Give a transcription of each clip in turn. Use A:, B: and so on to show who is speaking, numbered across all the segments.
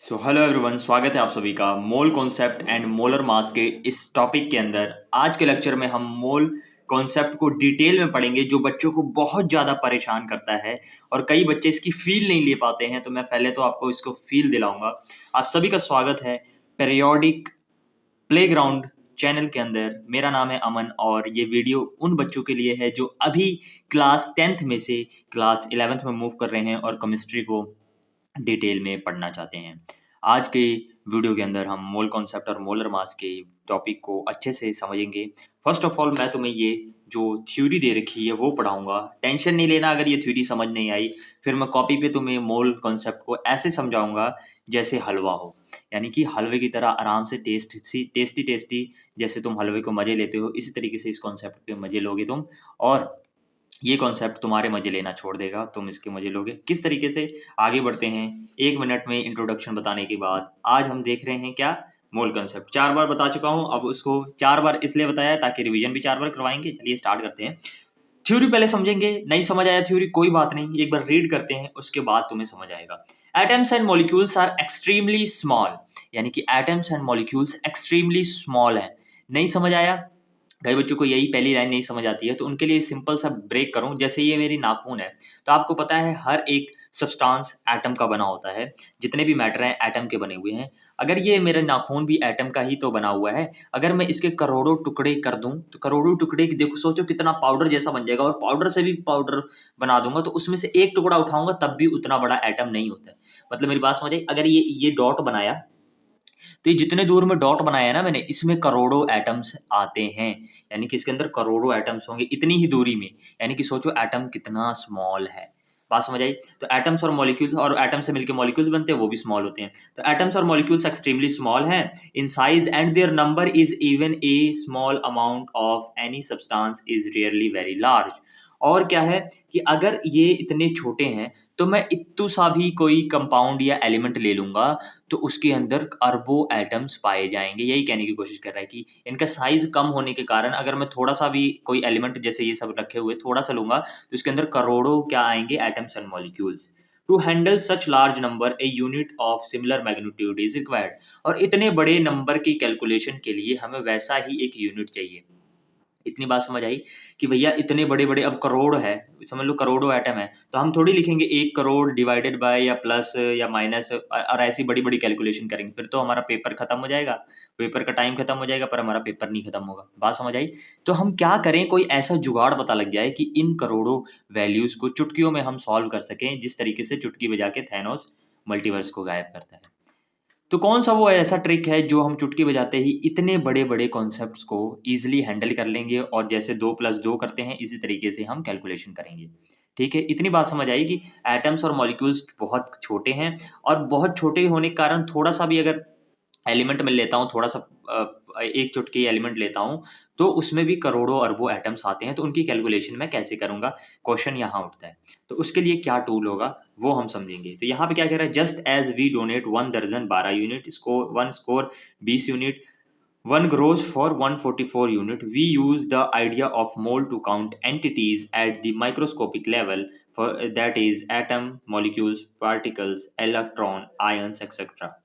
A: Hello everyone, स्वागत है आप सभी का mole concept and molar mass के इस टॉपिक के अंदर। आज के लेक्चर में हम मोल कॉन्सेप्ट को डिटेल में पढ़ेंगे, जो बच्चों को बहुत ज़्यादा परेशान करता है और कई बच्चे इसकी फील नहीं ले पाते हैं। तो मैं पहले तो आपको इसको फील दिलाऊंगा। आप सभी का स्वागत है पीरियोडिक प्लेग्राउंड चैनल के अंदर। मेरा नाम है अमन और ये वीडियो उन बच्चों के लिए है जो अभी क्लास 10th में से क्लास 11th में मूव कर रहे हैं और केमिस्ट्री को डिटेल में पढ़ना चाहते हैं। आज के वीडियो के अंदर हम मोल कॉन्सेप्ट और मोलर मास के टॉपिक को अच्छे से समझेंगे। फर्स्ट ऑफ ऑल मैं तुम्हें ये जो थ्योरी दे रखी है वो पढ़ाऊंगा। टेंशन नहीं लेना अगर ये थ्योरी समझ नहीं आई। फिर मैं कॉपी पे तुम्हें मोल कॉन्सेप्ट को ऐसे समझाऊंगा जैसे हलवा हो, यानी कि हलवे की तरह आराम से टेस्टी टेस्टी। जैसे तुम हलवे को मजे लेते हो, इसी तरीके से इस कॉन्सेप्ट के मजे लोगे तुम, और ये कॉन्सेप्ट तुम्हारे मजे लेना छोड़ देगा, तुम इसके मजे लोगे। किस तरीके से आगे बढ़ते हैं 1 मिनट में इंट्रोडक्शन बताने के बाद। आज हम देख रहे हैं क्या, मोल कॉन्सेप्ट 4 बार बता चुका हूं, अब उसको 4 बार इसलिए बताया है ताकि रिवीजन भी 4 बार करवाएंगे। चलिए स्टार्ट करते हैं। थ्योरी पहले समझेंगे, नहीं समझ आया थ्योरी कोई बात नहीं, एक बार रीड करते हैं उसके बाद तुम्हें समझ आएगा। Atoms and molecules are extremely small, यानी कि atoms and molecules extremely small है। नहीं समझ आया, कई बच्चों को यही पहली लाइन नहीं समझ आती है, तो उनके लिए सिंपल सा ब्रेक करूं। जैसे ये मेरी नाखून है, तो आपको पता है हर एक सब्सटेंस एटम का बना होता है। जितने भी मैटर हैं एटम के बने हुए हैं। अगर ये मेरा नाखून भी एटम का ही तो बना हुआ है, अगर मैं इसके करोड़ों टुकड़े कर दूं तो करोड़ों टुकड़े की देखो, सोचो कितना पाउडर जैसा बन जाएगा। और पाउडर से भी पाउडर बना दूंगा तो उसमें से एक टुकड़ा उठाऊंगा तब भी उतना बड़ा एटम नहीं होता है। मतलब मेरी बात समझ आई। अगर ये डॉट बनाया, तो ये जितने दूर में डॉट बनाया है ना मैंने, इसमें करोड़ों एटम्स आते हैं, यानी कि इसके अंदर करोड़ों एटम्स होंगे इतनी ही दूरी में। यानी कि सोचो एटम कितना स्मॉल है। बात समझ आई। तो एटम्स और मॉलिक्यूल्स, और एटम से मिलकर मॉलिक्यूल्स बनते हैं, वो भी स्मॉल होते हैं। तो एटम्स और मॉलिक्यूल्स एक्सट्रीमली स्मॉल हैं in size and their number is even a small amount of any substance is really very large. और क्या है कि अगर ये इतने छोटे हैं तो मैं इत्तू सा भी कोई कंपाउंड या एलिमेंट ले लूंगा तो उसके अंदर अरबों एटम्स पाए जाएंगे। यही कहने की कोशिश कर रहा है कि इनका साइज कम होने के कारण अगर मैं थोड़ा सा भी कोई एलिमेंट जैसे ये सब रखे हुए थोड़ा सा लूंगा तो इसके अंदर करोड़ों क्या आएंगे, atoms and molecules. To handle such large number a unit of similar magnitude is required. और इतने बड़े नंबर की कैलकुलेशन के लिए हमें वैसा ही एक यूनिट चाहिए। इतनी बात समझ आई कि भैया इतने बड़े बड़े, अब करोड़ है, समझ लो करोड़ों एटम है, तो हम थोड़ी लिखेंगे 1 करोड़ डिवाइडेड बाय या प्लस या माइनस और ऐसी बड़ी बड़ी कैलकुलेशन करेंगे, फिर तो हमारा पेपर खत्म हो जाएगा, पेपर का टाइम खत्म हो जाएगा, पर हमारा पेपर नहीं खत्म होगा। बात समझ आई। तो हम क्या करें, कोई ऐसा जुगाड़ पता लग जाए कि इन करोड़ों वैल्यूज को चुटकियों में हम सॉल्व कर सकें, जिस तरीके से चुटकी बजा के थैनोस मल्टीवर्स को गायब करता है। तो कौन सा वो ऐसा ट्रिक है जो हम चुटकी बजाते ही इतने बड़े बड़े कॉन्सेप्ट्स को ईजिली हैंडल कर लेंगे, और जैसे 2 + 2 करते हैं इसी तरीके से हम कैलकुलेशन करेंगे। ठीक है, इतनी बात समझ आई कि एटम्स और मॉलिक्यूल्स बहुत छोटे हैं, और बहुत छोटे होने के कारण थोड़ा सा भी अगर एलिमेंट में लेता हूँ, थोड़ा सा एक चुटकी एलिमेंट लेता हूँ तो उसमें भी करोड़ों अरबों एटम्स आते हैं, तो उनकी कैलकुलेशन मैं कैसे करूंगा, क्वेश्चन यहाँ उठता है। तो उसके लिए क्या टूल होगा वो हम समझेंगे। तो यहाँ पे क्या कह रहा है, जस्ट एज वी डोनेट 1 दर्जन 12 unit, score 1 score 20 unit, 1 gross for 144 unit, we use the idea of mole to count entities at the microscopic level, for that is atom, molecules, particles, electron, ions etcetera.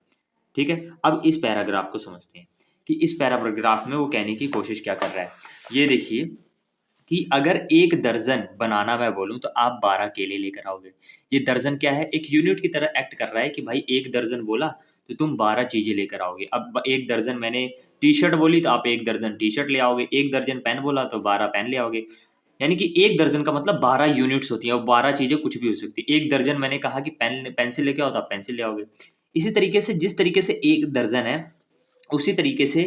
A: ठीक है, अब इस paragraph को समझते हैं कि इस पैराग्राफ में वो कहने की कोशिश क्या कर रहा है। ये देखिए कि अगर 1 दर्जन बनाना मैं बोलूं तो आप 12 केले लेकर आओगे। ये दर्जन क्या है, एक यूनिट की तरह एक्ट कर रहा है कि भाई 1 दर्जन बोला तो तुम 12 चीजें लेकर आओगे। अब 1 दर्जन मैंने टी शर्ट बोली तो आप 1 दर्जन टी शर्ट ले आओगे, 1 दर्जन पेन बोला तो 12 पेन ले आओगे। यानी कि 1 दर्जन का मतलब 12 यूनिट्स होती हैं, और 12 चीजें कुछ भी हो सकती है। 1 दर्जन मैंने कहा कि पेंसिल लेके आओ तो आप पेंसिल ले आओगे। इसी तरीके से जिस तरीके से 1 दर्जन है, उसी तरीके से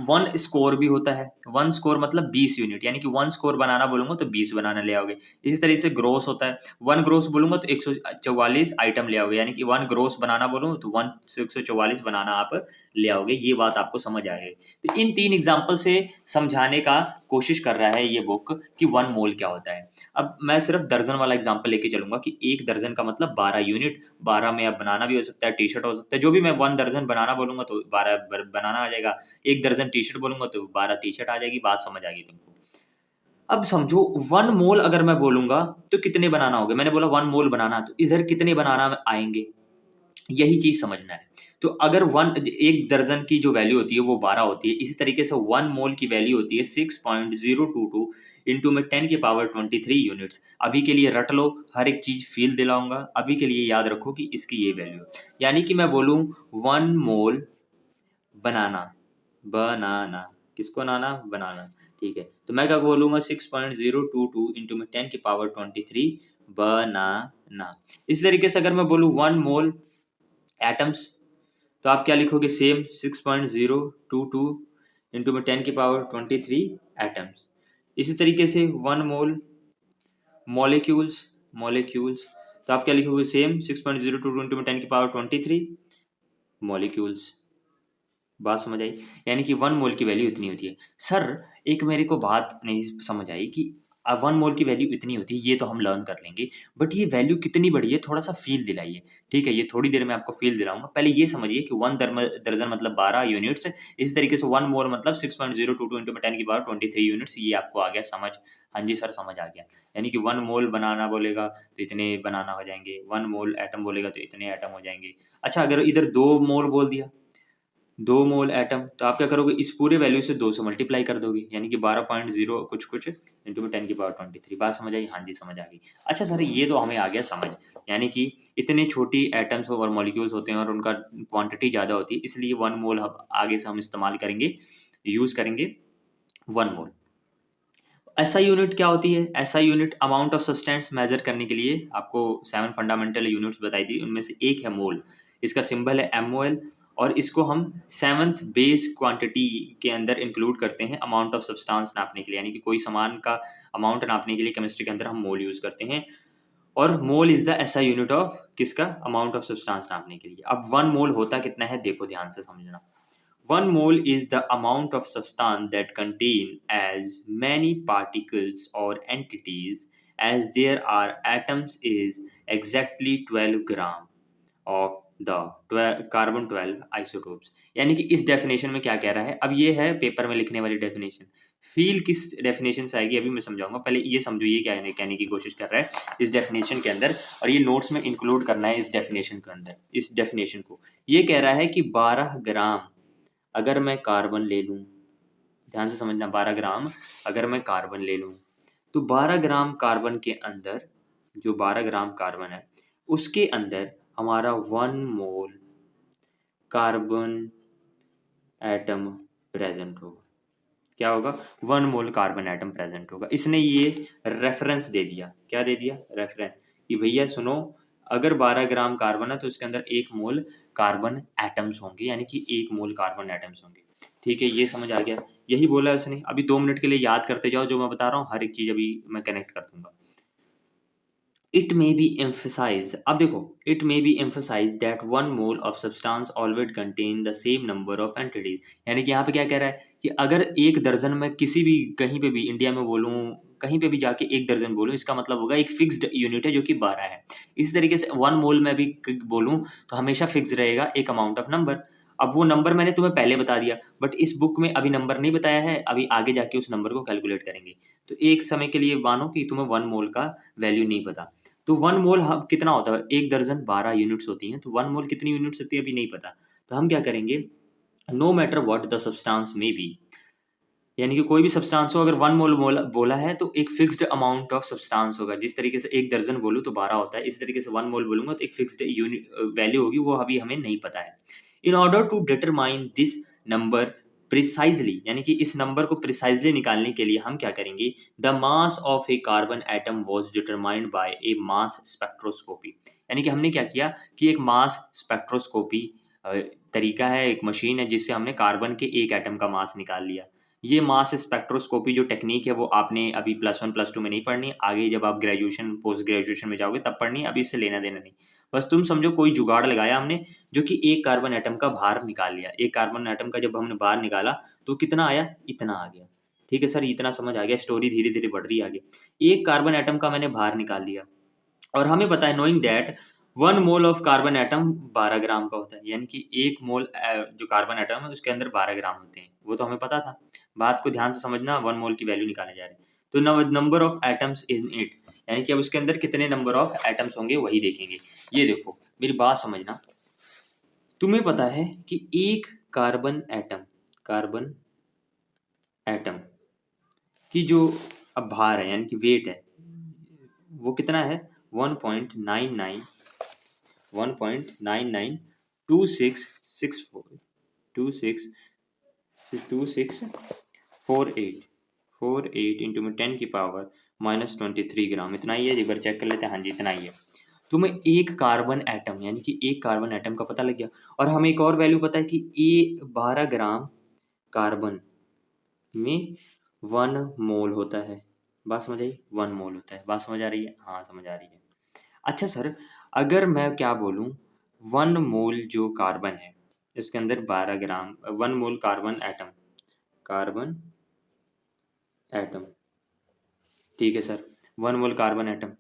A: 1 स्कोर भी होता है। 1 स्कोर मतलब 20 यूनिट, यानी कि 1 स्कोर बनाना बोलूंगा तो 20 बनाना ले आओगे। इसी तरीके से ग्रोस होता है, 1 ग्रोस बोलूंगा तो 144 आइटम ले आओगे, यानी कि 1 ग्रोस बनाना बोलूँ तो 144 बनाना आप ले आओगे। ये बात आपको समझ आएगी। तो इन 3 एग्जाम्पल से समझाने का कोशिश कर रहा है ये बुक कि 1 मोल क्या होता है। अब मैं सिर्फ दर्जन वाला एग्जाम्पल लेके चलूंगा कि 1 दर्जन का मतलब 12 यूनिट, 12 में अब बनाना भी हो सकता है, टी शर्ट हो सकता है, जो भी मैं 1 दर्जन बनाना बोलूंगा तो 12 बनाना आ जाएगा। 1 दर्जन टी शर्ट बोलूंगा तो 12 टी शर्ट आ जाएगी। बात समझ आ गई तुमको। अब समझो 1 मोल अगर मैं बोलूंगा तो कितने बनाना होगा। मैंने बोला 1 मोल बनाना, तो इधर कितने बनाना आएंगे, यही चीज समझना है। तो अगर एक दर्जन की जो वैल्यू होती है वो 12 होती है, इसी तरीके से 1 मोल की वैल्यू होती है 6.022 इंटू में 10 की पावर 23 यूनिट्स। अभी के लिए रट लो, हर एक चीज़ फील दिलाऊंगा, अभी के लिए याद रखो कि इसकी ये वैल्यू है। यानी कि मैं बोलूँ 1 मोल बनाना, बनाना, किसको बनाना? बनाना, ठीक है। तो मैं क्या बोलूँगा 6.022 इंटू में 10 की पावर 23 बनाना। इस तरीके से अगर मैं बोलूँ 1 मोल एटम्स, तो आप क्या लिखोगे? सेम 6.022 इंटू में 10 की पावर 23 एटम्स। इसी तरीके से 1 मोल मॉलिक्यूल्स, मॉलिक्यूल्स, तो आप क्या लिखोगे? सेम 6.022 इंटू में 10 की पावर 23 मॉलिक्यूल्स। बात समझ आई? यानी कि 1 मोल की वैल्यू इतनी होती है। सर एक मेरे को बात नहीं समझ आई कि 1 मोल की वैल्यू इतनी होती है, ये तो हम लर्न कर लेंगे, बट ये वैल्यू कितनी बड़ी है थोड़ा-सा फ़ील दिलाइए। ठीक है, ये थोड़ी देर में आपको फ़ील दिलाऊँगा। पहले ये समझिए कि 1 दर्जन मतलब 12 यूनिट्स, इसी तरीके से 1 मोल मतलब 6.022 इंटू में 10 की पावर 23 यूनिट्स, ये आपको आ गया समझ? हाँ जी सर, समझ आ गया। यानी कि 1 मोल बनाना बोलेगा तो इतने बनाना हो जाएँगे, 1 मोल एटम बोलेगा तो इतने एटम हो जाएँगे। अच्छा अगर इधर 2 मोल बोल दिया, 2 मोल एटम, तो आप क्या करोगे? इस पूरे वैल्यू से 2 से मल्टीप्लाई कर दोगे, यानी कि 12.0 कुछ-कुछ इंटू में 10 की पावर 23। बात समझ आई? हाँ जी, समझ आ गई। अच्छा सर ये तो हमें आ गया समझ, यानी कि इतने छोटी एटम्स और मॉलिक्यूल्स होते हैं और उनका क्वांटिटी ज़्यादा होती है, इसलिए 1 मोल अब आगे से हम इस्तेमाल करेंगे, यूज़ करेंगे 1 मोल। एसआई यूनिट क्या होती है? SI unit amount of substance measure करने के लिए आपको 7 फंडामेंटल यूनिट्स बताई थी, उनमें से एक है मोल। इसका सिंबल है MOL और इसको हम 7th बेस क्वांटिटी के अंदर इंक्लूड करते हैं अमाउंट ऑफ सब्सटेंस नापने के लिए, यानी कि कोई सामान का अमाउंट नापने के लिए केमिस्ट्री के अंदर हम मोल यूज़ करते हैं। और mole is the SI unit of किसका? अमाउंट ऑफ सब्सटेंस नापने के लिए। अब 1 मोल होता कितना है? देखो ध्यान से समझना। 1 mole is the amount of substance that contain as many particles or entities as there are atoms is exactly 12 gram of the carbon 12 isotopes। यानी कि इस डेफिनेशन में क्या कह रहा है? अब ये है पेपर में लिखने वाली डेफिनेशन। फील किस डेफिनेशन से आएगी अभी मैं समझाऊंगा। पहले ये समझो ये क्या कहने की कोशिश कर रहा है इस डेफिनेशन के अंदर, और ये नोट्स में इंक्लूड करना है इस डेफिनेशन के अंदर। इस डेफिनेशन को ये कह रहा है कि 12 ग्राम अगर मैं कार्बन ले लूँ, ध्यान से समझना, 12 ग्राम अगर मैं कार्बन ले लूँ, तो 12 ग्राम कार्बन के अंदर, जो 12 ग्राम कार्बन है, उसके अंदर हमारा 1 मोल कार्बन एटम प्रेज़ेंट होगा। क्या होगा? 1 मोल कार्बन एटम प्रेज़ेंट होगा। इसने ये रेफ़रेंस दे दिया। क्या दे दिया? रेफ़रेंस कि भैया सुनो, अगर 12 ग्राम कार्बन है तो उसके अंदर 1 मोल कार्बन एटम्स होंगे, यानी कि 1 मोल कार्बन एटम्स होंगे। ठीक है, ये समझ आ गया। यही बोला है उसने। अभी 2 मिनट के लिए याद करते जाओ जो मैं बता रहा हूँ, हर एक चीज़ अभी मैं कनेक्ट कर दूँगा। इट मे बी emphasized, अब देखो, it may be emphasized that 1 mole of substance always contain the same number of entities। यानी कि यहाँ पे क्या कह रहा है कि अगर एक दर्जन में किसी भी कहीं पे भी इंडिया में बोलूँ, कहीं पे भी जाके एक दर्जन बोलूँ, इसका मतलब होगा एक फिक्स्ड यूनिट है जो कि 12 है। इसी तरीके से 1 मोल में भी बोलूँ तो हमेशा फिक्स रहेगा एक अमाउंट ऑफ नंबर। अब वो नंबर मैंने तुम्हें पहले बता दिया, बट इस बुक में अभी नंबर नहीं बताया है, अभी आगे जाके उस नंबर को कैलकुलेट करेंगे। तो एक समय के लिए मानो कि तुम्हें 1 मोल का वैल्यू नहीं पता, तो 1 मोल ह कितना होता है? 1 दर्जन 12 यूनिट्स होती हैं, तो 1 मोल कितनी यूनिट्स होती है अभी नहीं पता। तो हम क्या करेंगे, no matter what the substance may be, यानी कि कोई भी सब्सटेंस हो, अगर 1 मोल बोला है तो एक फिक्स्ड अमाउंट ऑफ सब्सटेंस होगा। जिस तरीके से 1 दर्जन बोलूँ तो 12 होता है, इसी तरीके से 1 मोल बोलूँगा तो एक फिक्स्ड वैल्यू होगी, वो अभी हमें नहीं पता है। In order to determine this number precisely, यानी कि इस नंबर को प्रिसाइज़ली निकालने के लिए हम क्या करेंगे, the mass of A carbon atom was determined by A mass spectroscopy. यानी कि हमने क्या किया कि एक मास स्पेक्ट्रोस्कोपी तरीका है, एक मशीन है जिससे हमने कार्बन के एक एटम का मास निकाल लिया। ये मास स्पेक्ट्रोस्कोपी जो टेक्नीक है वो आपने अभी +1 +2 में नहीं पढ़नी, आगे जब आप ग्रेजुएशन, पोस्ट ग्रेजुएशन में जाओगे तब पढ़नी है, अभी इससे लेना देना नहीं। बस तुम समझो कोई जुगाड़ लगाया हमने जो कि एक कार्बन एटम का बाहर निकाल लिया। एक कार्बन एटम का जब हमने बाहर निकाला तो कितना आया? इतना आ गया। ठीक है सर, इतना समझ आ गया, स्टोरी धीरे-धीरे बढ़ रही है आगे। एक कार्बन एटम का मैंने बाहर निकाल लिया और हमें पता है, knowing that 1 mole of carbon atom 12 ग्राम का होता है, यानी कि 1 मोल जो कार्बन एटम है उसके अंदर 12 ग्राम होते हैं, वो तो हमें पता था। बात को ध्यान से समझना, 1 मोल की वैल्यू निकालने जा रहे हैं। तो number of atoms in it, यानी कि अब उसके अंदर कितने नंबर ऑफ एटम्स होंगे वही देखेंगे। ये देखो मेरी बात समझना, तुम्हें पता है कि एक कार्बन एटम की जो अब भार है यानी कि वेट है वो कितना है 1.99 1.992664 2648 इंटू में 10 की पावर -23 ग्राम, इतना ही है। एक बार चेक कर लेते हैं। हाँ जी इतना ही है। तुम्हें एक कार्बन एटम यानी कि एक कार्बन एटम का पता लग गया। और हमें एक और वैल्यू पता है कि 12 ग्राम कार्बन में 1 मोल होता है। बात समझ आई? 1 मोल होता है। बात समझ आ रही है? हाँ समझ आ रही है। अच्छा सर, अगर मैं क्या बोलूँ 1 मोल जो कार्बन है इसके अंदर 12 ग्राम 1 मोल कार्बन एटम ठीक है सर, 1 मोल कार्बन एटम।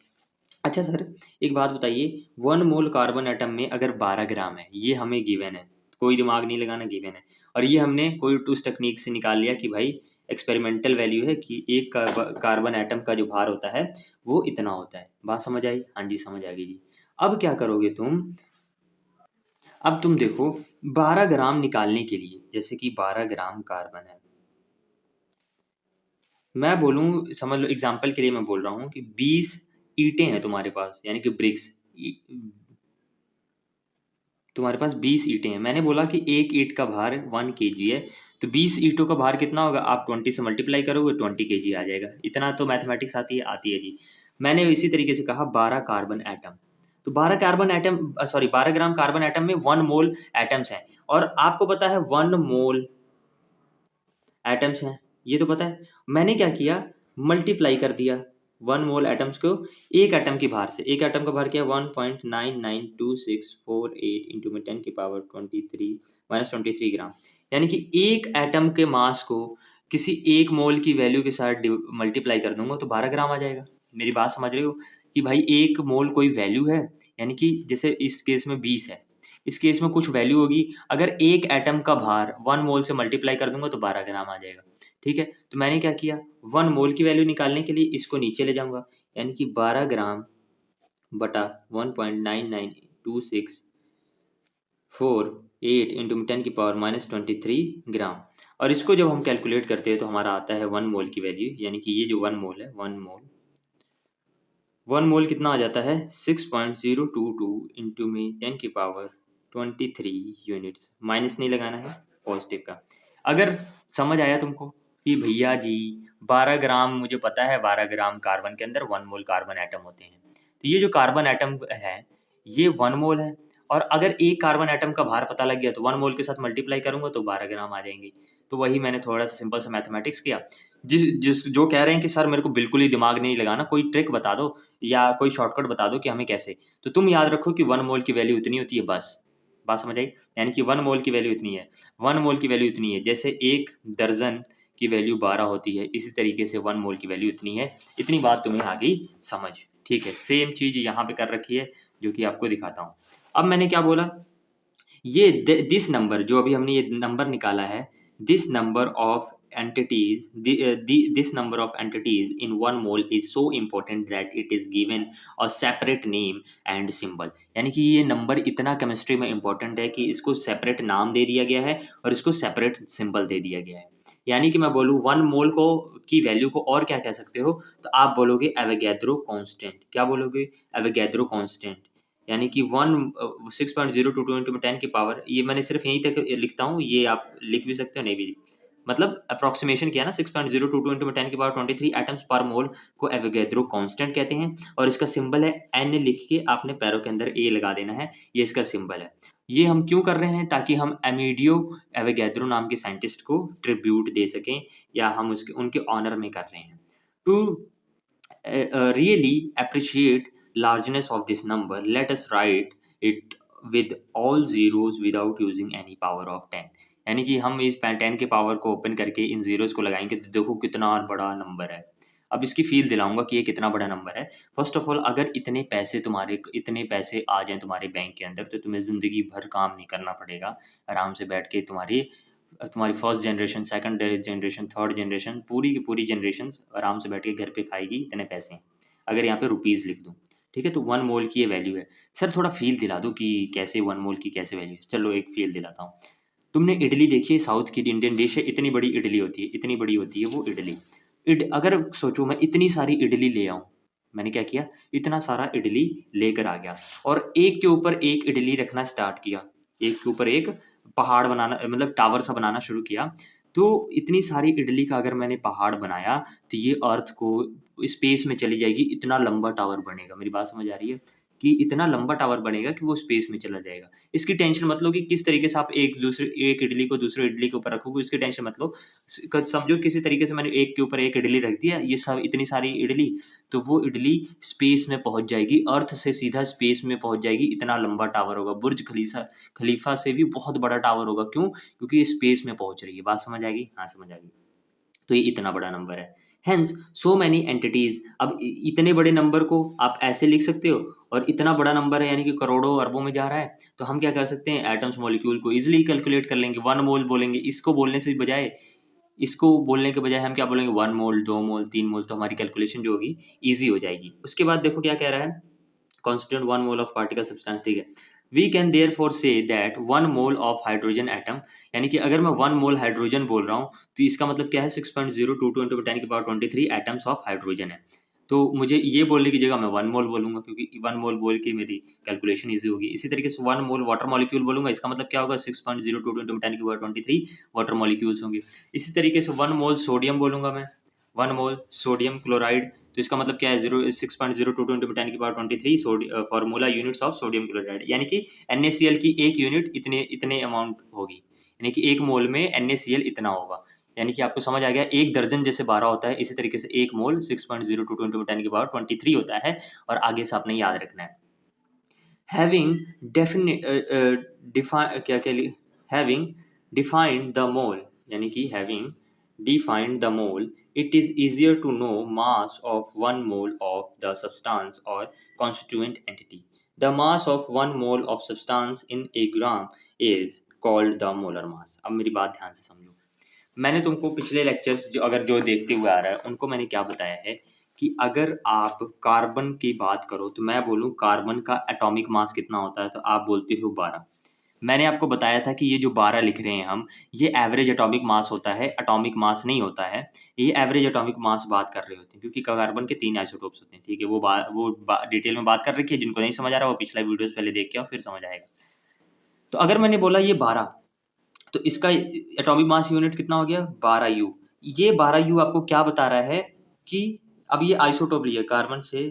A: अच्छा सर, एक बात बताइए, 1 मोल कार्बन एटम में अगर 12 ग्राम है, ये हमें गिवन है, कोई दिमाग नहीं लगाना, गिवन है। और ये हमने कोई उस टेक्निक से निकाल लिया कि भाई एक्सपेरिमेंटल वैल्यू है कि एक कार्बन एटम का जो भार होता है वो इतना होता है। बात समझ आई? हाँ जी समझ आ गई जी। अब क्या करोगे तुम? अब तुम देखो 12 ग्राम निकालने के लिए, जैसे कि 12 ग्राम कार्बन है, मैं बोलूँ समझ लो एग्जाम्पल के लिए मैं बोल रहा हूँ कि 20 ईंटें हैं तुम्हारे पास यानी कि ब्रिक्स, तुम्हारे पास 20 ईंटें हैं। मैंने बोला कि एक ईंट का भार 1 kg है, तो 20 ईंटों का भार कितना होगा? आप 20 से मल्टीप्लाई करोगे 20 kg आ जाएगा। इतना तो मैथमेटिक्स आती है जी। मैंने इसी तरीके से कहा 12 कार्बन एटम, तो 12 ग्राम कार्बन एटम में 1 मोल एटम्स हैं। और आपको पता है 1 मोल एटम्स हैं, ये तो पता है। मैंने क्या किया, मल्टीप्लाई कर दिया 1 मोल एटम्स को एक एटम की भार से। एक एटम का भार क्या है? 1.99264 इंटू में 10 की पावर 23 यानी कि एक एटम के मास को किसी एक मोल की वैल्यू के साथ मल्टीप्लाई कर दूंगा तो 12 ग्राम आ जाएगा। मेरी बात समझ रहे हो कि भाई एक मोल कोई वैल्यू है, यानी कि जैसे इस केस में 20 है, इस केस में कुछ वैल्यू होगी। अगर एक एटम का भार 1 मोल से मल्टीप्लाई कर दूंगा तो 12 ग्राम आ जाएगा। ठीक है, तो मैंने क्या किया, 1 मोल की वैल्यू निकालने के लिए इसको नीचे ले जाऊंगा, यानी कि 12 ग्राम बटा 1.99264 इंटू में 10 की पावर -23 ग्राम। और इसको जब हम कैलकुलेट करते हैं तो हमारा आता है 1 मोल की वैल्यू, यानी कि ये जो 1 मोल है, 1 मोल कितना आ जाता है? 6.022 इंटू में 10 की पावर 23 यूनिट्स। माइनस नहीं लगाना है, पॉजिटिव का। अगर समझ आया तुमको कि भैया जी 12 ग्राम, मुझे पता है 12 ग्राम कार्बन के अंदर 1 मोल कार्बन एटम होते हैं, तो ये जो कार्बन एटम है ये 1 मोल है। और अगर एक कार्बन एटम का भार पता लग गया तो 1 मोल के साथ मल्टीप्लाई करूंगा तो 12 ग्राम आ जाएंगे। तो वही मैंने थोड़ा सा सिंपल सा मैथमेटिक्स किया। जिस जिस जो कह रहे हैं कि सर मेरे को बिल्कुल ही दिमाग नहीं लगाना, कोई ट्रिक बता दो या कोई शॉर्टकट बता दो कि हमें कैसे, तो तुम याद रखो कि 1 मोल की वैल्यू इतनी होती है बस। बात समझ आई? यानी कि 1 मोल की वैल्यू इतनी है, 1 मोल की वैल्यू इतनी है, जैसे एक दर्जन की वैल्यू 12 होती है, इसी तरीके से 1 मोल की वैल्यू इतनी है। इतनी बात तुम्हें आ गई समझ? ठीक है, सेम चीज यहाँ पे कर रखी है जो कि आपको दिखाता हूँ। अब मैंने क्या बोला, ये दिस नंबर जो अभी हमने ये नंबर निकाला है, this number of entities this number of entities in 1 mole is so important that it is given a separate name and symbol। यानी कि ये नंबर इतना केमिस्ट्री में इंपॉर्टेंट है कि इसको सेपरेट नाम दे दिया गया है और इसको सेपरेट सिंबल दे दिया गया है। यानी कि मैं बोलूँ 1 मोल को की वैल्यू को और क्या कह सकते हो, तो आप बोलोगे एवोगैड्रो कांस्टेंट। क्या बोलोगे? Avogadro constant. यानी कि 6.022 इंटू में 10 की पावर, ये मैंने सिर्फ यहीं तक लिखता हूँ, ये आप लिख भी सकते हो नहीं भी, मतलब अप्रोक्सीमेशन किया ना। 6.022 इंटू में 10 की पावर 23 एटम्स पर मोल को एवोगैड्रो कांस्टेंट कहते हैं। और इसका सिंबल है एन, लिख के आपने पैरों के अंदर ए लगा देना है, ये इसका सिंबल है। ये हम क्यों कर रहे हैं? ताकि हम एमिडियो एवोगैड्रो नाम के साइंटिस्ट को ट्रिब्यूट दे सकें, या हम उसके उनके ऑनर में कर रहे हैं। To really appreciate largeness of this number, let us write it with all zeros without using any power of 10। यानी कि हम इस 10 के पावर को ओपन करके इन जीरोस को लगाएंगे तो देखो कितना बड़ा नंबर है। अब इसकी फील दिलाऊंगा कि ये कितना बड़ा नंबर है। फर्स्ट ऑफ ऑल, अगर इतने पैसे आ जाएं तुम्हारे बैंक के अंदर तो तुम्हें ज़िंदगी भर काम नहीं करना पड़ेगा। आराम से बैठ के तुम्हारी तुम्हारी first generation, second generation, third generation, पूरी की पूरी जनरेशन आराम से बैठ के घर पे खाएगी, इतने पैसे हैं। अगर यहाँ पे रुपीज़ लिख दूँ ठीक है, तो 1 मोल की ये वैल्यू है। सर थोड़ा फ़ील दिला दो कि कैसे 1 मोल की कैसे वैल्यू है? चलो एक फ़ील दिलाता हूँ। तुमने इडली देखी है, साउथ की इंडियन डिश है, इतनी बड़ी इडली होती है, इतनी बड़ी होती है वो इडली। अगर सोचो मैं इतनी सारी इडली ले आऊँ, मैंने क्या किया, इतना सारा इडली लेकर आ गया और एक के ऊपर एक इडली रखना स्टार्ट किया। एक के ऊपर एक पहाड़ बनाना मतलब टावर सा बनाना शुरू किया। तो इतनी सारी इडली का अगर मैंने पहाड़ बनाया, तो ये अर्थ को स्पेस में चली जाएगी, इतना लंबा टावर बनेगा। मेरी बात समझ आ रही है? कि इतना लंबा टावर बनेगा कि वो स्पेस में चला जाएगा। इसकी टेंशन मत लो कि किस तरीके से आप एक इडली को दूसरे इडली के ऊपर रखोगे, इसकी टेंशन मत लो। समझो किसी तरीके से मैंने एक के ऊपर एक इडली रख दिया, ये सब इतनी सारी इडली, तो वो इडली स्पेस में पहुंच जाएगी, अर्थ से सीधा स्पेस में पहुंच जाएगी। इतना लंबा टावर होगा, बुर्ज खलीफा खलीफा से भी बहुत बड़ा टावर होगा। क्यों? क्योंकि ये स्पेस में पहुंच रही है। बात समझ आ गई? हाँ समझ आ गई। तो ये इतना बड़ा नंबर है। Hence so many entities. अब इतने बड़े नंबर को आप ऐसे लिख सकते हो, और इतना बड़ा नंबर है यानी कि करोड़ों अरबों में जा रहा है, तो हम क्या कर सकते हैं, एटम्स मॉलिक्यूल को इजीली कैलकुलेट कर लेंगे। 1 मोल बोलेंगे, इसको बोलने के बजाय हम क्या बोलेंगे, 1 मोल, 2 मोल, 3 मोल, तो हमारी कैलकुलेशन जो होगी ईजी हो जाएगी। उसके बाद देखो क्या कह रहा है, constant 1 mole of particle substance, ठीक है। We can therefore say that 1 mole of hydrogen atom, यानी कि अगर मैं 1 मोल हाइड्रोजन बोल रहा हूँ, तो इसका मतलब क्या है, 6.022 into 10 की पावर 23 एटम्स ऑफ हाइड्रोजन है। तो मुझे ये बोलने की जगह मैं 1 मोल बोलूंगा, क्योंकि 1 मोल बोल के मेरी कैलकुलेशन ईजी होगी। इसी तरीके से 1 मोल वाटर मॉलिक्यूल बोलूंगा, इसका मतलब क्या होगा, 6.022 into 10 की पावर 23 वाटर मॉलिक्यूल्स होंगे। इसी तरीके से 1 मोल सोडियम बोलूंगा मैं, 1 मोल सोडियम क्लोराइड, तो इसका मतलब क्या है, 6.022 into 10 की power 23 formula units of sodium chloride, यानी कि NaCl की एक यूनिट इतने इतने अमाउंट होगी, यानी कि एक मोल में NaCl इतना होगा। यानी कि आपको समझ आ गया, एक दर्जन जैसे 12 होता है, इसी तरीके से एक मोल 6.022 into 10 की पावर 23 होता है, और आगे से आपने याद रखना है। हैविंग डेफिनेट क्या क्या हैविंग डिफाइंड द मोल, यानी कि having defined the mole, it is easier to know mass of 1 mole of the substance or constituent entity. The mass of 1 mole of substance in a gram is called the molar mass. अब मेरी बात ध्यान से समझो। मैंने तुमको पिछले lectures जो देखते हुए आ रहा है, उनको मैंने क्या बताया है कि अगर आप कार्बन की बात करो, तो मैं बोलूँ कार्बन का एटॉमिक मास कितना होता है, तो आप बोलते हो 12। मैंने आपको बताया था कि ये जो 12 लिख रहे हैं हम, ये एवरेज एटॉमिक मास होता है, एटॉमिक मास नहीं होता है। ये एवरेज एटॉमिक मास बात कर रहे होते हैं, क्योंकि कार्बन के 3 आइसोटोप्स होते हैं, ठीक है। वो डिटेल में बात कर रखी है, जिनको नहीं समझ आ रहा वो पिछला वीडियोस पहले देख के आओ, फिर समझ आएगा। तो अगर मैंने बोला ये 12, तो इसका एटॉमिक मास यूनिट कितना हो गया, 12U। ये 12U आपको क्या बता रहा है कि अब ये आइसोटोप लिया कार्बन से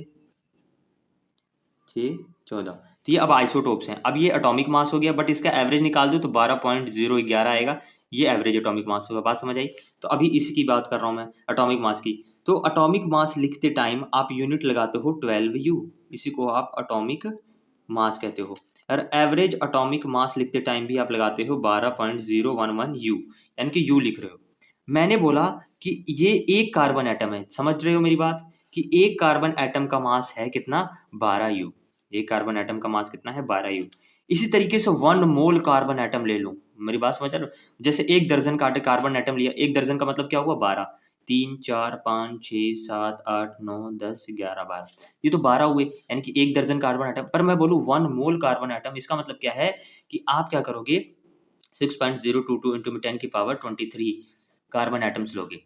A: 6 14, तो ये अब आइसोटोप्स हैं। अब ये एटॉमिक मास हो गया, बट इसका एवरेज निकाल दो तो 12.011 आएगा, ये एवरेज एटॉमिक मास होगा। बात समझ आई? तो अभी इसकी बात कर रहा हूँ मैं, एटॉमिक मास की। तो एटॉमिक मास लिखते टाइम आप यूनिट लगाते हो 12U, इसी को आप एटॉमिक मास कहते हो। और एवरेज एटॉमिक मास लिखते टाइम भी आप लगाते हो 12.011U, यानी कि U लिख रहे हो। मैंने बोला कि ये एक कार्बन एटम है, समझ रहे हो मेरी बात, कि एक कार्बन एटम का मास है कितना, 12U। एक कार्बन एटम का मास कितना है, 12U। इसी तरीके से 1 मोल कार्बन एटम ले लूं, मेरी बात समझ रहे हो, जैसे एक दर्जन का कार्बन एटम लिया, एक दर्जन का मतलब क्या हुआ, 12, 3 4 5 6 7 8 9 10 11 12, ये तो 12 हुए, यानी कि एक दर्जन कार्बन एटम। पर मैं बोलूं 1 मोल कार्बन एटम, इसका मतलब क्या है कि आप क्या करोगे, 6.022 into 10 की पावर 23 कार्बन एटम्स लोगे।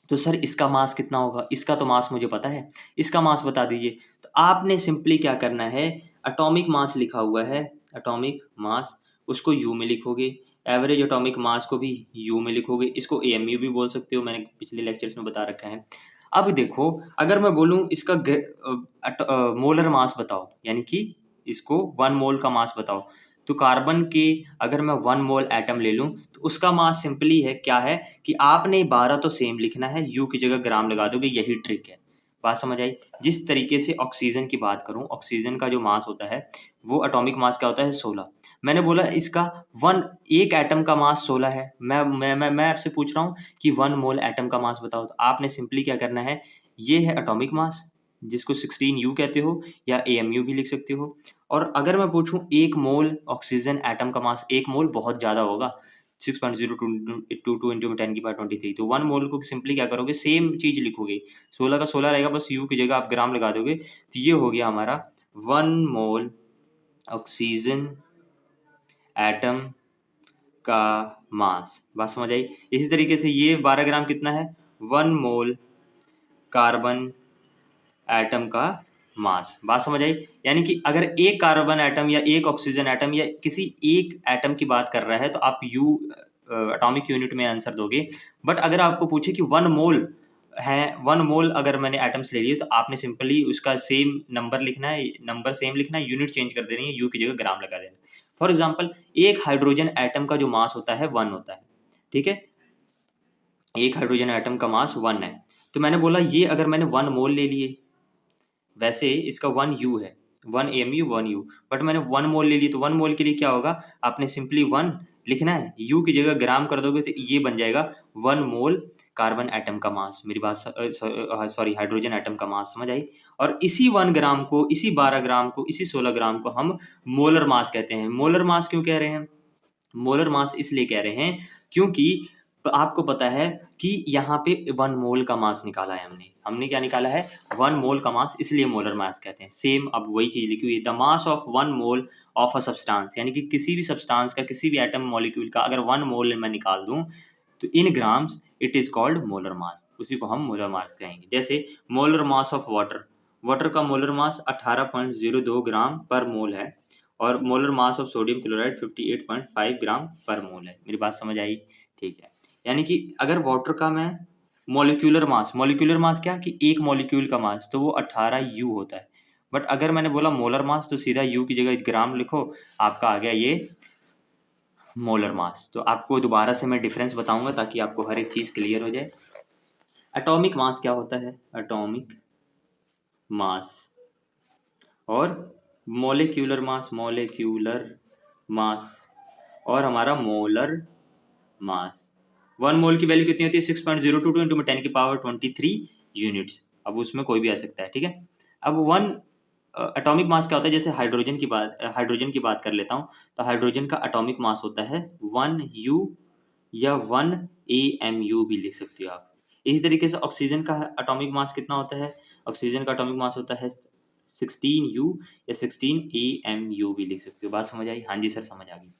A: तो सर इसका मास कितना होगा, इसका तो मास मुझे पता है, इसका मास बता दीजिए। तो आपने सिंपली क्या करना है, एटॉमिक मास लिखा हुआ है, एटॉमिक मास, उसको यू में लिखोगे, एवरेज एटॉमिक मास को भी यू में लिखोगे, इसको एएमयू भी बोल सकते हो, मैंने पिछले लेक्चर्स में बता रखा है। अब देखो, अगर मैं बोलूं इसका मोलर मास बताओ, यानी कि इसको 1 मोल का मास बताओ, तो कार्बन के अगर मैं 1 मोल एटम ले लूं, तो उसका मास सिंपली है, क्या है कि आपने 12 तो सेम लिखना है, यू की जगह ग्राम लगा दोगे, यही ट्रिक है। बात समझ आई? जिस तरीके से ऑक्सीजन की बात करूं, ऑक्सीजन का जो मास होता है, वो एटॉमिक मास क्या होता है, 16। मैंने बोला इसका एक एटम का मास 16 है। मैं आपसे पूछ रहा हूँ कि 1 मोल एटम का मास बताओ, तो आपने सिंपली क्या करना है, ये है एटॉमिक मास, जिसको 16U कहते हो, या AMU भी लिख सकते हो। और अगर मैं पूछूं 1 मोल ऑक्सीजन एटम का मास, 1 मोल बहुत ज़्यादा होगा, 6.022 into 10 की पावर 23, तो 1 मोल को सिंपली क्या करोगे, सेम चीज़ लिखोगे, 16 का 16 रहेगा, बस U की जगह आप ग्राम लगा दोगे, तो ये हो गया हमारा 1 मोल ऑक्सीजन एटम का मास। बात समझ आई। इसी तरीके से ये 12 ग्राम कितना है, 1 मोल कार्बन एटम का मास। बात समझ आई। यानी कि अगर एक कार्बन एटम या एक ऑक्सीजन एटम या किसी एक एटम की बात कर रहा है तो आप यू एटॉमिक यूनिट में आंसर दोगे। बट अगर आपको पूछे कि 1 मोल है, 1 मोल अगर मैंने एटम्स ले लिए तो आपने सिंपली उसका सेम नंबर लिखना है, नंबर सेम लिखना है, यूनिट चेंज कर देनी है, यू की जगह ग्राम लगा देना। फॉर एग्जाम्पल एक हाइड्रोजन एटम का जो मास होता है 1 होता है, ठीक है, एक हाइड्रोजन एटम का मास 1 है। तो मैंने बोला ये अगर मैंने 1 मोल ले लिए, वैसे इसका 1 यू है, 1 एमयू 1 यू, बट मैंने 1 मोल ले ली तो 1 मोल के लिए क्या होगा, आपने सिंपली 1 लिखना है, यू की जगह ग्राम कर दोगे तो ये बन जाएगा 1 मोल कार्बन एटम का मास। मेरी बात सॉरी हाइड्रोजन एटम का मास समझ आई। और इसी 1 ग्राम को, इसी 12 ग्राम को, इसी 16 ग्राम को हम मोलर मास कहते हैं। मोलर मास क्यों कह रहे हैं, मोलर मास इसलिए कह रहे हैं क्योंकि आपको पता है कि यहाँ पे 1 मोल का मास निकाला है हमने। हमने क्या निकाला है, 1 मोल का मास, इसलिए मोलर मास कहते हैं। सेम अब वही चीज लिखी हुई है, the mass of 1 mole of a substance, यानी कि किसी भी सब्सटेंस का, किसी भी एटम मॉलिक्यूल का अगर 1 मोल मैं निकाल दूं तो in grams it is called molar mass, उसी को हम मोलर मास कहेंगे। जैसे molar mass of water, water का मोलर मास 18.02 ग्राम पर मोल है और molar mass of sodium chloride 58.5 ग्राम पर मोल है। मेरी बात समझ आई, ठीक है। यानी कि अगर वाटर का मैं मॉलिक्यूलर मास, मॉलिक्यूलर मास क्या कि एक मॉलिक्यूल का मास, तो वो 18 यू होता है। बट अगर मैंने बोला मोलर मास तो सीधा यू की जगह ग्राम लिखो, आपका आ गया ये मोलर मास। तो आपको दोबारा से मैं डिफरेंस बताऊंगा ताकि आपको हर एक चीज क्लियर हो जाए। एटॉमिक मास क्या होता है, एटॉमिक मास, और मोलिक्यूलर मास, मोलिक्यूलर मास, और हमारा मोलर मास। 1 मोल की वैल्यू कितनी होती है, 6.022 इंटू में 10 की पावर 23 यूनिट्स। अब उसमें कोई भी आ सकता है, ठीक है। अब 1 एटॉमिक मास क्या होता है, जैसे हाइड्रोजन की बात कर लेता हूँ, तो हाइड्रोजन का एटॉमिक मास होता है 1 यू या 1 AMU भी लिख सकते हो आप। इसी तरीके से ऑक्सीजन का एटॉमिक मास कितना होता है, ऑक्सीजन का एटॉमिक मास होता है 16 यू या 16 AMU भी लिख सकते हो। बात समझ आई, हाँ जी सर समझ आ गई।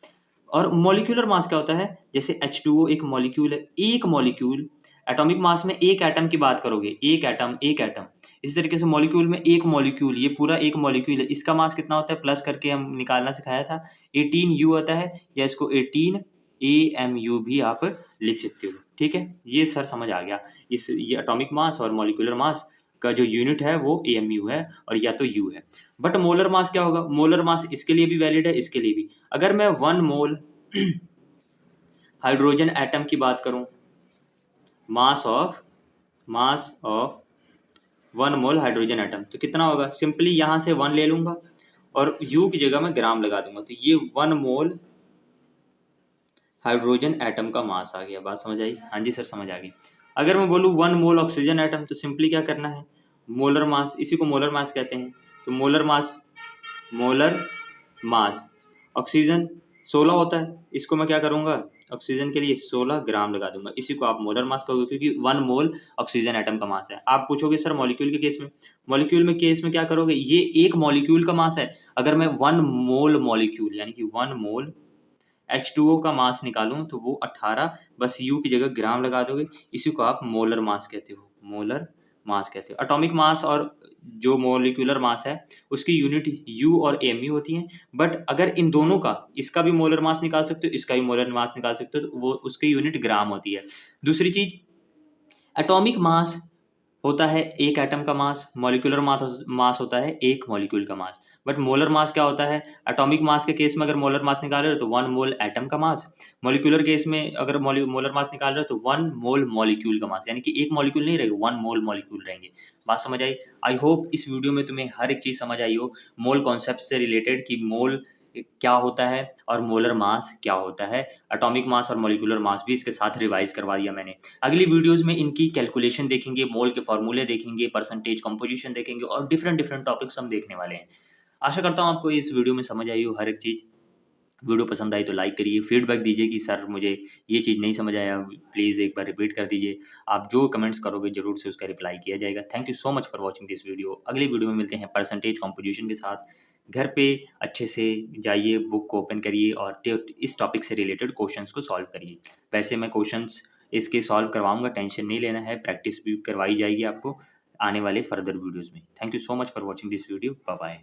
A: और मॉलिक्यूलर मास क्या होता है, जैसे H2O एक मॉलिक्यूल है, एक मॉलिक्यूल एटॉमिक मास में एक एटम की बात करोगे, एक एटम एक एटम। इसी तरीके से मॉलिक्यूल में एक मॉलिक्यूल, ये पूरा एक मॉलिक्यूल है, इसका मास कितना होता है, प्लस करके हम निकालना सिखाया था, 18 यू आता है, या इसको 18 AMU भी आप लिख सकते हो, ठीक है। ये सर समझ आ गया। ये एटॉमिक मास और मॉलिक्यूलर मास का जो यूनिट है वो AMU है और या तो यू है। बट मोलर मास क्या होगा, मोलर मास इसके लिए भी वैलिड है, इसके लिए भी। अगर मैं 1 मोल हाइड्रोजन एटम की बात करूं, mass of 1 mole hydrogen atom तो कितना होगा, सिंपली यहां से 1 ले लूंगा और यू की जगह मैं ग्राम लगा दूंगा, तो ये 1 मोल हाइड्रोजन एटम का मास आ गया। बात समझ आई, हाँ जी सर समझ आ गई। अगर मैं बोलूँ 1 मोल ऑक्सीजन एटम तो सिंपली क्या करना है, मोलर मास, इसी को मोलर मास कहते हैं। तो मोलर मास ऑक्सीजन 16 होता है, इसको मैं क्या करूंगा, ऑक्सीजन के लिए 16 ग्राम लगा दूंगा, इसी को आप मोलर मास कहोगे क्योंकि 1 मोल ऑक्सीजन एटम का मास है। आप पूछोगे सर मॉलिक्यूल के केस में, मॉलिक्यूल में केस में क्या करोगे, ये एक मॉलिक्यूल का मास है। अगर मैं 1 मोल मॉलिक्यूल यानी कि 1 मोल H2O का मास निकालूं तो वो 18, बस यू की जगह ग्राम लगा दोगे, इसी को आप मोलर मास कहते हो, मोलर मास कहते हो। एटॉमिक मास और जो मोलिकुलर मास है उसकी यूनिट यू और एमयू होती हैं। बट अगर इन दोनों का, इसका भी मोलर मास निकाल सकते हो, इसका भी मोलर मास निकाल सकते हो, तो वो उसकी यूनिट ग्राम होती है। दूसरी चीज, एटॉमिक मास होता है एक एटम का मास, मॉलिक्यूलर मास होता है एक मॉलिक्यूल का मास। बट मोलर मास क्या होता है, एटॉमिक मास के केस में अगर मोलर मास निकाल रहे हो तो 1 मोल एटम का मास, मॉलिक्यूलर केस में अगर मोलर मास निकाल रहे हो तो 1 मोल मॉलिक्यूल का मास, यानी कि एक मॉलिक्यूल नहीं रहेगा, 1 मोल मॉलिक्यूल रहेंगे। बात समझ आई। आई होप इस वीडियो में तुम्हें हर एक चीज समझ आई हो, मोल कॉन्सेप्ट से रिलेटेड कि मोल क्या होता है और मोलर मास क्या होता है। एटॉमिक मास और मॉलिक्यूलर मास भी इसके साथ रिवाइज करवा दिया मैंने। अगली वीडियोस में इनकी कैलकुलेशन देखेंगे, मोल के फॉर्मूले देखेंगे, परसेंटेज कंपोजिशन देखेंगे और डिफरेंट डिफरेंट टॉपिक्स हम देखने वाले हैं। आशा करता हूँ आपको इस वीडियो में समझ आई हो हर एक चीज़। वीडियो पसंद आई तो लाइक करिए, फीडबैक दीजिए कि सर मुझे ये चीज़ नहीं समझ आया, प्लीज़ एक बार रिपीट कर दीजिए। आप जो कमेंट्स करोगे ज़रूर से उसका रिप्लाई किया जाएगा। Thank you so much for watching this video. अगली वीडियो में मिलते हैं परसेंटेज कॉम्पोजिशन के साथ। घर पे अच्छे से जाइए, बुक को ओपन करिए और इस टॉपिक से रिलेटेड क्वेश्चंस को सॉल्व करिए। वैसे मैं क्वेश्चंस इसके सॉल्व करवाऊँगा, टेंशन नहीं लेना है, प्रैक्टिस भी करवाई जाएगी आपको आने वाले फर्दर वीडियोज़ में। Thank you so much for watching this video. Bye bye.